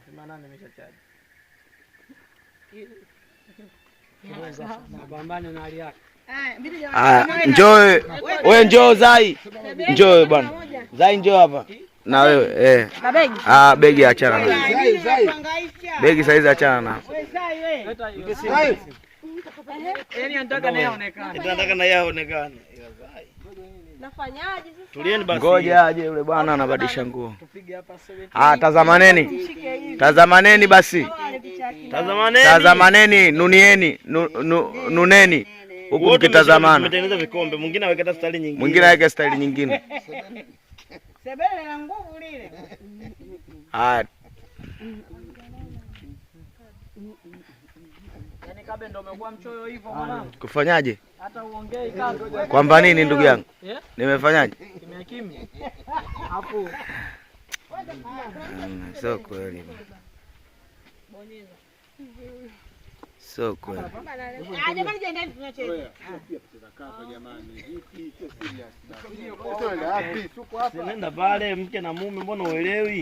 Simana nimeshachaji. Njoo wewe, njoo Zai. Njoo bwana. Zai njoo hapa. Na wewe begi achana na. Begi saizi achana na. Zai. Yaani nataka naye aonekane. Nataka naye aonekane. Nafanyaje sasa? Tulieni basi. Ngoja aje yule bwana anabadilisha nguo. Tupige hapa tazamaneni. Tazamaneni basi. Tazamaneni, nunieni, nuneni. Huku mkitazamana. Tumetengeneza vikombe, mwingine aweke style nyingine. Mwingine aweke style nyingine. Sebele na nguvu lile. Yaani kabe ndio umekuwa mchoyo hivyo mwanangu. Kufanyaje? Hata uongee kabe. Kwamba nini ndugu yangu? Nimefanyaje? Kimya kimya. Hapo. Sio kweli. Sio kweli. Jamani jendeni tunacheza. Pia kucheza kaka jamani. Vipi? Sio serious. Nenda pale mke na mume, mbona uelewi?